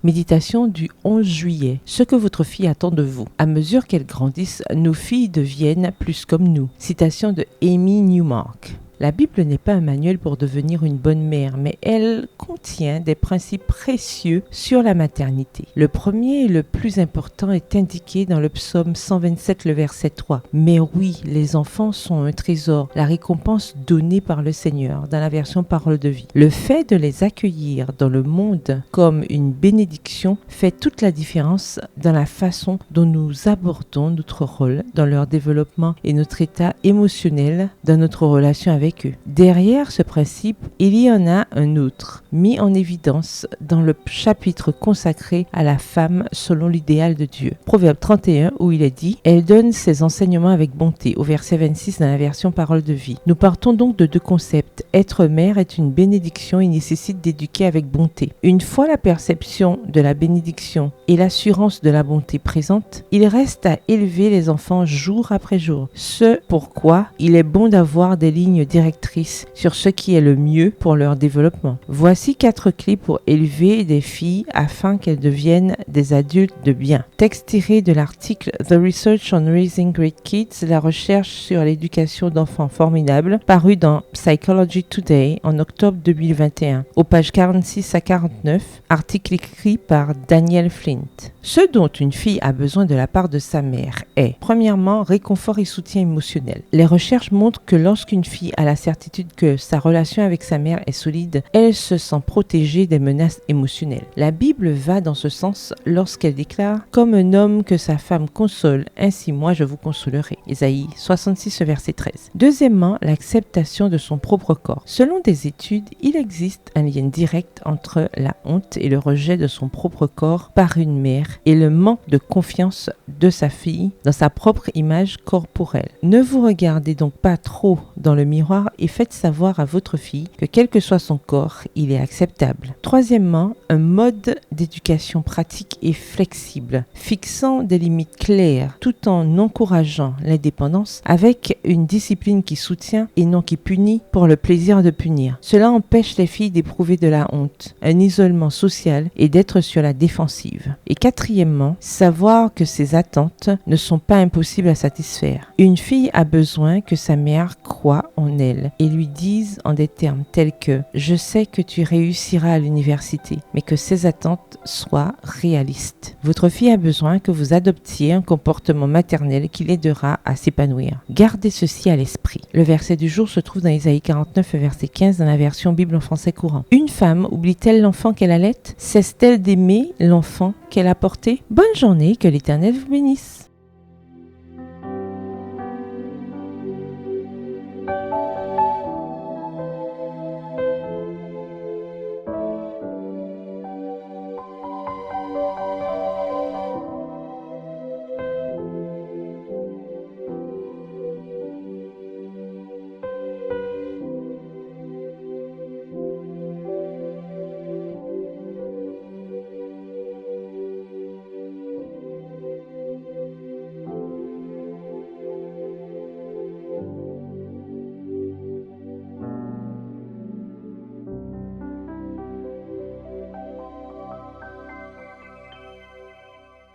Méditation du 11 juillet. Ce que votre fille attend de vous. À mesure qu'elles grandissent, nos filles deviennent plus comme nous. Citation de Amy Newmark. La Bible n'est pas un manuel pour devenir une bonne mère, mais elle contient des principes précieux sur la maternité. Le premier et le plus important est indiqué dans le psaume 127, le verset 3. Mais oui, les enfants sont un trésor, la récompense donnée par le Seigneur, dans la version Parole de vie. Le fait de les accueillir dans le monde comme une bénédiction fait toute la différence dans la façon dont nous abordons notre rôle dans leur développement et notre état émotionnel dans notre relation avec eux. Derrière ce principe, il y en a un autre, mis en évidence dans le chapitre consacré à la femme selon l'idéal de Dieu. Proverbe 31, où il est dit « Elle donne ses enseignements avec bonté », au verset 26 dans la version Parole de vie. Nous partons donc de deux concepts. Être mère est une bénédiction et nécessite d'éduquer avec bonté. Une fois la perception de la bénédiction et l'assurance de la bonté présente, il reste à élever les enfants jour après jour. Ce pourquoi il est bon d'avoir des lignes directrices sur ce qui est le mieux pour leur développement. Voici 4 clés pour élever des filles afin qu'elles deviennent des adultes de bien. Texte tiré de l'article The Research on Raising Great Kids, la recherche sur l'éducation d'enfants formidables, paru dans Psychology Today en octobre 2021, aux pages 46 à 49, article écrit par Daniel Flint. Ce dont une fille a besoin de la part de sa mère est, premièrement, réconfort et soutien émotionnel. Les recherches montrent que lorsqu'une fille a la certitude que sa relation avec sa mère est solide, elle se sent protégée des menaces émotionnelles. La Bible va dans ce sens lorsqu'elle déclare « Comme un homme que sa femme console, ainsi moi je vous consolerai ». Ésaïe 66, verset 13. Deuxièmement, l'acceptation de son propre corps. Selon des études, il existe un lien direct entre la honte et le rejet de son propre corps par une mère et le manque de confiance de sa fille dans sa propre image corporelle. Ne vous regardez donc pas trop dans le miroir et faites savoir à votre fille que quel que soit son corps, il est acceptable. Troisièmement, un mode d'éducation pratique et flexible, fixant des limites claires tout en encourageant l'indépendance avec une discipline qui soutient et non qui punit pour le plaisir de punir. Cela empêche les filles d'éprouver de la honte, un isolement social et d'être sur la défensive. Et quatrièmement, savoir que ses attentes ne sont pas impossibles à satisfaire. Une fille a besoin que sa mère croie en elle et lui dise en des termes tels que « Je sais que tu réussiras à l'université », mais que ses attentes soient réalistes. Votre fille a besoin que vous adoptiez un comportement maternel qui l'aidera à s'épanouir. Gardez ceci à l'esprit. Le verset du jour se trouve dans Ésaïe 49, verset 15 dans la version Bible en français courant. Une femme oublie-t-elle l'enfant qu'elle allait? Cesse-t-elle d'aimer l'enfant qu'elle a porté? Bonne journée, que l'Éternel vous bénisse.